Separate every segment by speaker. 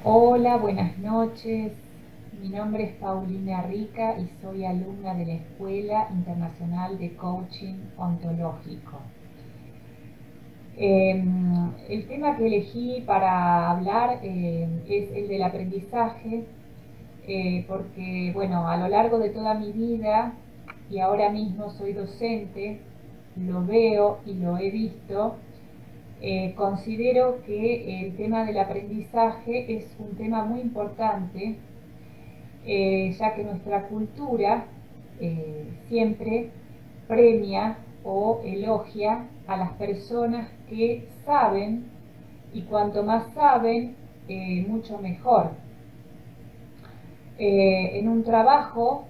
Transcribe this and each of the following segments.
Speaker 1: Hola, buenas noches. Mi nombre es Paulina Rica y soy alumna de la Escuela Internacional de Coaching Ontológico. El tema que elegí para hablar es el del aprendizaje, porque, bueno, a lo largo de toda mi vida y ahora mismo soy docente, lo veo y lo he visto. Considero que el tema del aprendizaje es un tema muy importante, ya que nuestra cultura siempre premia o elogia a las personas que saben, y cuanto más saben, mucho mejor. En un trabajo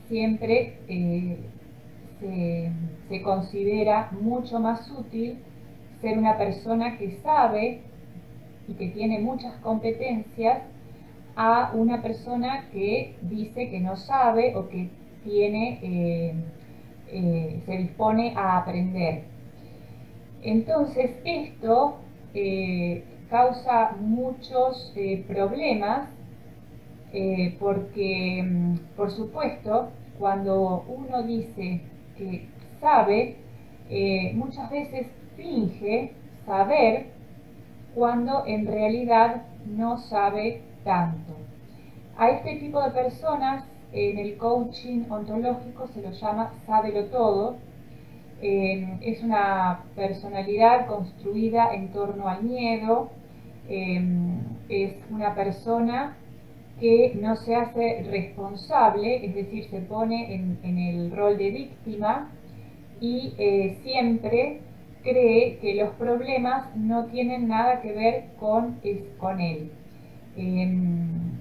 Speaker 1: siempre se considera mucho más útil ser una persona que sabe y que tiene muchas competencias a una persona que dice que no sabe o que se dispone a aprender. Entonces esto causa muchos problemas, porque, por supuesto, cuando uno dice que sabe, muchas veces finge saber cuando en realidad no sabe tanto. A este tipo de personas en el coaching ontológico se lo llama sábelo todo. Es una personalidad construida en torno al miedo. Es una persona que no se hace responsable, es decir, se pone en el rol de víctima y siempre cree que los problemas no tienen nada que ver con él.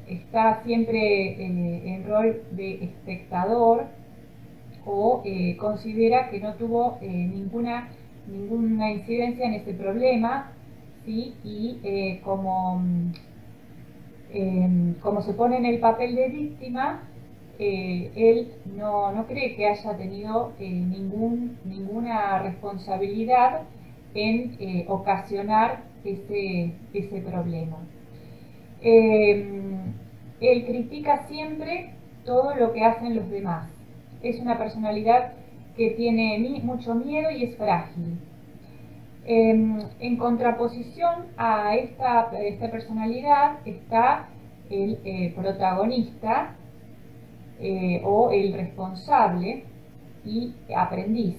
Speaker 1: Está siempre en rol de espectador, o considera que no tuvo ninguna incidencia en ese problema, ¿sí? Y como se pone en el papel de víctima, él no cree que haya tenido ninguna responsabilidad en ocasionar ese problema. Él critica siempre todo lo que hacen los demás. Es una personalidad que tiene mucho miedo y es frágil. En contraposición a esta personalidad está el protagonista, o el responsable y aprendiz.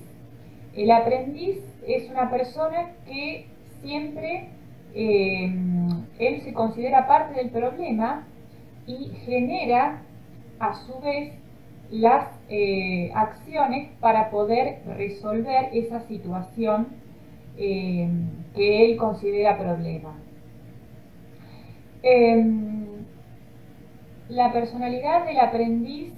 Speaker 1: El aprendiz es una persona que siempre él se considera parte del problema y genera a su vez las acciones para poder resolver esa situación que él considera problema. La personalidad del aprendiz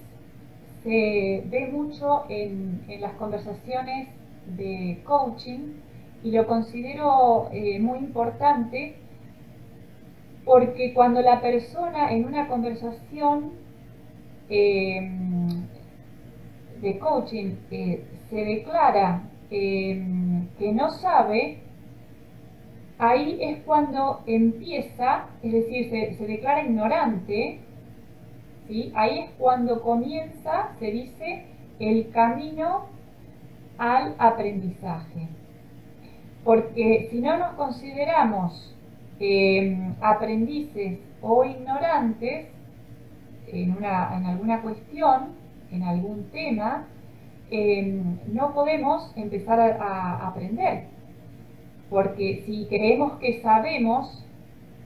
Speaker 1: se ve mucho en las conversaciones de coaching, y lo considero muy importante, porque cuando la persona en una conversación de coaching se declara que no sabe, ahí es cuando empieza, es decir, se declara ignorante, ¿sí? Ahí es cuando comienza, se dice, el camino al aprendizaje. Porque si no nos consideramos aprendices o ignorantes en alguna cuestión, en algún tema, no podemos empezar a aprender. Porque si creemos que sabemos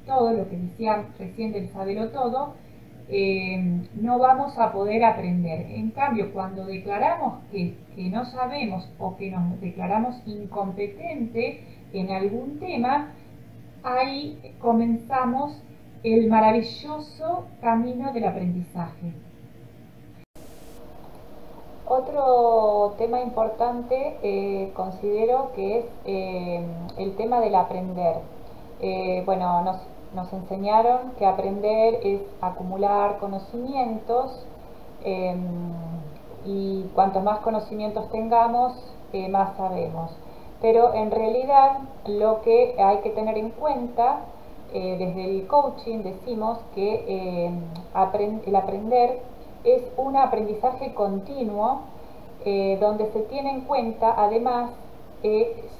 Speaker 1: todo, lo que decía recién del saberlo todo, no vamos a poder aprender. En cambio, cuando declaramos que no sabemos o que nos declaramos incompetentes en algún tema, ahí comenzamos el maravilloso camino del aprendizaje. Otro tema importante considero que es el tema del aprender. Bueno, nos enseñaron que aprender es acumular conocimientos, eh, y cuantos más conocimientos tengamos, más sabemos. Pero en realidad lo que hay que tener en cuenta desde el coaching decimos que el aprender es un aprendizaje continuo donde se tiene en cuenta además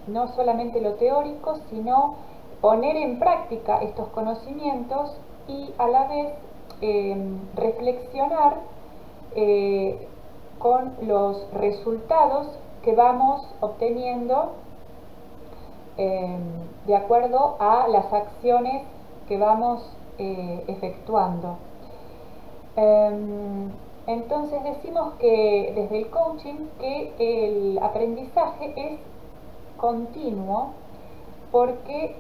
Speaker 1: no solamente lo teórico, sino poner en práctica estos conocimientos y a la vez reflexionar con los resultados que vamos obteniendo de acuerdo a las acciones que vamos efectuando. Entonces decimos que desde el coaching que el aprendizaje es continuo porque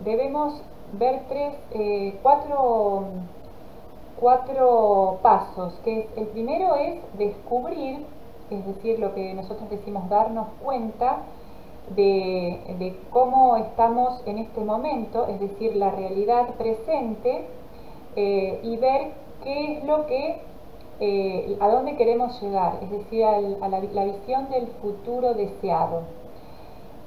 Speaker 1: debemos ver cuatro pasos, que el primero es descubrir, es decir, lo que nosotros decimos darnos cuenta de cómo estamos en este momento, es decir, la realidad presente, y ver qué es lo que, a dónde queremos llegar, es decir, a la visión del futuro deseado.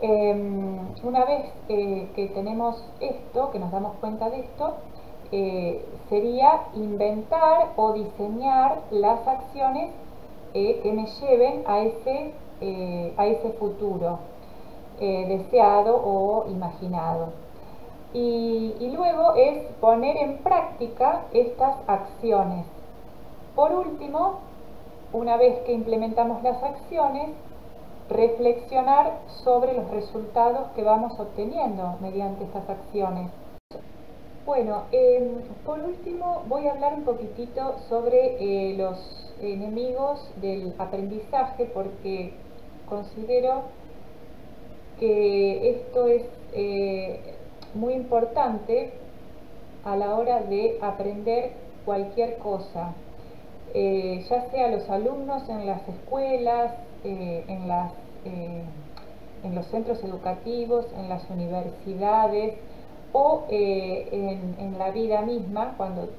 Speaker 1: Una vez que tenemos esto, que nos damos cuenta de esto, sería inventar o diseñar las acciones que me lleven a ese futuro deseado o imaginado. Y luego es poner en práctica estas acciones. Por último, una vez que implementamos las acciones, reflexionar sobre los resultados que vamos obteniendo mediante estas acciones. Bueno, por último voy a hablar un poquitito sobre los enemigos del aprendizaje, porque considero que esto es muy importante a la hora de aprender cualquier cosa, ya sea los alumnos en las escuelas, en los centros educativos, en las universidades o en la vida misma, cuando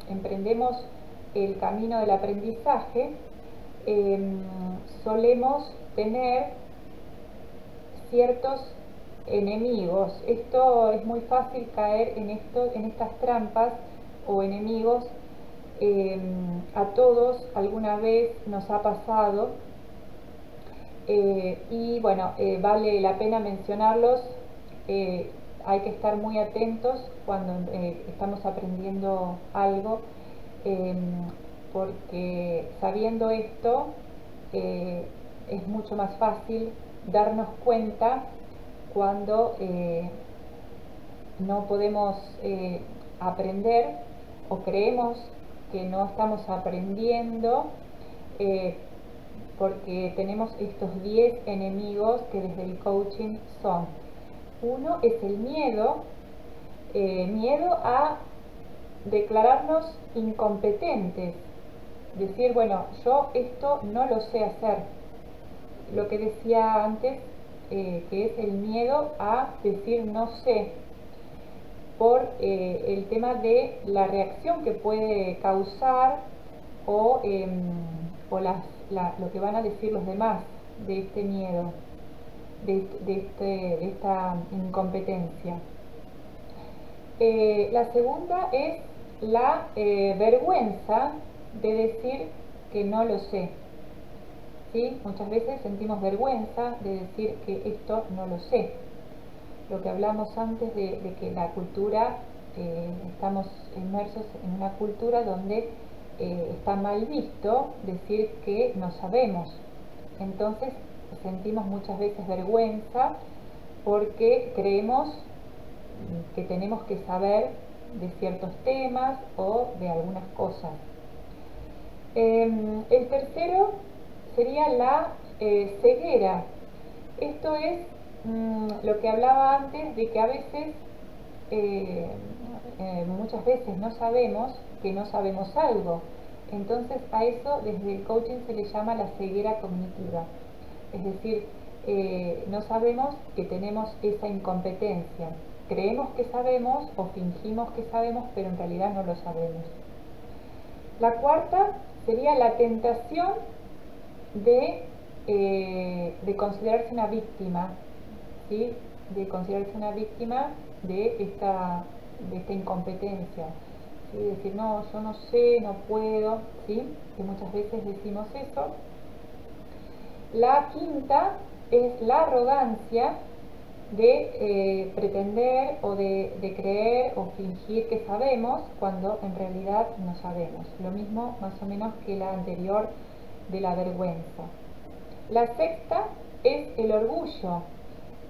Speaker 1: emprendemos el camino del aprendizaje, solemos tener ciertos enemigos. Esto es muy fácil caer en estas trampas o enemigos. A todos alguna vez nos ha pasado, y bueno, vale la pena mencionarlos. Hay que estar muy atentos cuando estamos aprendiendo algo, porque sabiendo esto es mucho más fácil darnos cuenta cuando no podemos aprender o creemos que no estamos aprendiendo, porque tenemos estos 10 enemigos que desde el coaching son: uno es el miedo, miedo a declararnos incompetentes, decir, bueno, yo esto no lo sé hacer. Lo que decía antes, que es el miedo a decir no sé, por el tema de la reacción que puede causar o lo que van a decir los demás de este miedo, de esta incompetencia. La segunda es la vergüenza de decir que no lo sé. ¿Sí? Muchas veces sentimos vergüenza de decir que esto no lo sé. Lo que hablamos antes de que la cultura, estamos inmersos en una cultura donde está mal visto decir que no sabemos. Entonces sentimos muchas veces vergüenza porque creemos que tenemos que saber de ciertos temas o de algunas cosas. El tercero sería la ceguera. Esto es lo que hablaba antes, de que a veces, muchas veces no sabemos que no sabemos algo. Entonces a eso desde el coaching se le llama la ceguera cognitiva. Es decir, no sabemos que tenemos esa incompetencia. Creemos que sabemos o fingimos que sabemos, pero en realidad no lo sabemos. La cuarta sería la tentación de considerarse una víctima, ¿sí? de considerarse una víctima de esta incompetencia. ¿Sí? Decir, no, yo no sé, no puedo, ¿sí? Que muchas veces decimos eso. La quinta es la arrogancia de pretender o de creer o fingir que sabemos cuando en realidad no sabemos. Lo mismo más o menos que la anterior de la vergüenza. La sexta es el orgullo.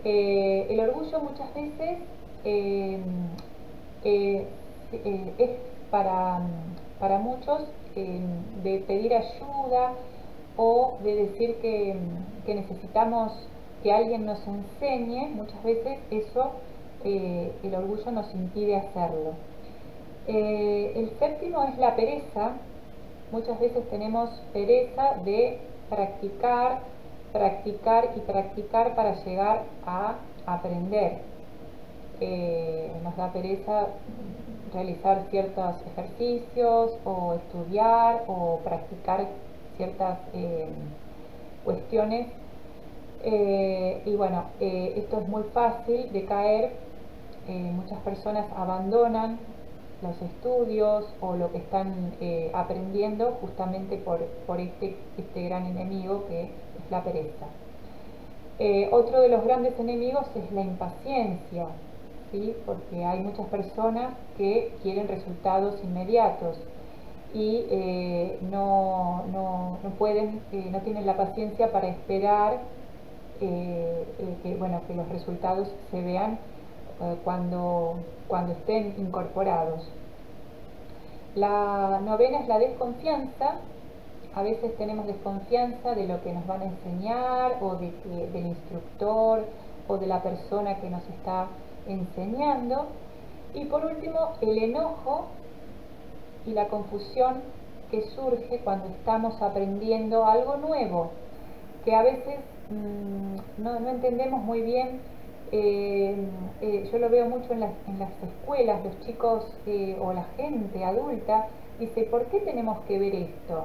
Speaker 1: El orgullo muchas veces eh, eh, es para muchos de pedir ayuda o de decir que necesitamos que alguien nos enseñe. Muchas veces eso, el orgullo nos impide hacerlo. El séptimo es la pereza. Muchas veces tenemos pereza de practicar, practicar y practicar para llegar a aprender. Nos da pereza realizar ciertos ejercicios o estudiar o practicar ciertas cuestiones. Y bueno, esto es muy fácil de caer. Muchas personas abandonan los estudios o lo que están aprendiendo justamente por este gran enemigo que es la pereza. Otro de los grandes enemigos es la impaciencia, ¿sí? Porque hay muchas personas que quieren resultados inmediatos y no pueden, no tienen la paciencia para esperar que los resultados se vean cuando estén incorporados. La novena es la desconfianza. A veces tenemos desconfianza de lo que nos van a enseñar o del instructor o de la persona que nos está enseñando. Y por último, el enojo y la confusión que surge cuando estamos aprendiendo algo nuevo, que a veces no entendemos muy bien. Yo lo veo mucho en las escuelas, los chicos o la gente adulta dice, ¿por qué tenemos que ver esto?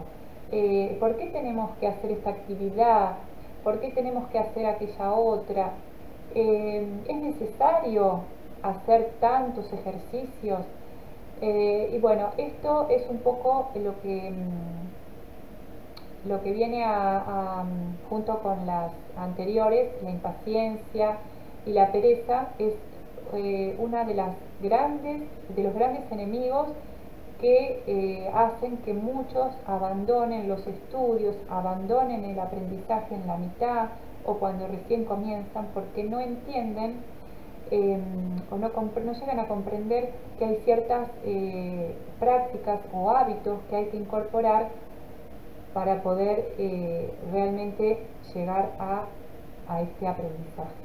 Speaker 1: ¿Por qué tenemos que hacer esta actividad? ¿Por qué tenemos que hacer aquella otra? ¿Es necesario hacer tantos ejercicios? Y bueno, esto es un poco lo que viene junto con las anteriores, la impaciencia y la pereza, es una de los grandes enemigos que hacen que muchos abandonen los estudios, abandonen el aprendizaje en la mitad o cuando recién comienzan, porque no entienden o no llegan a comprender que hay ciertas prácticas o hábitos que hay que incorporar para poder realmente llegar a este aprendizaje.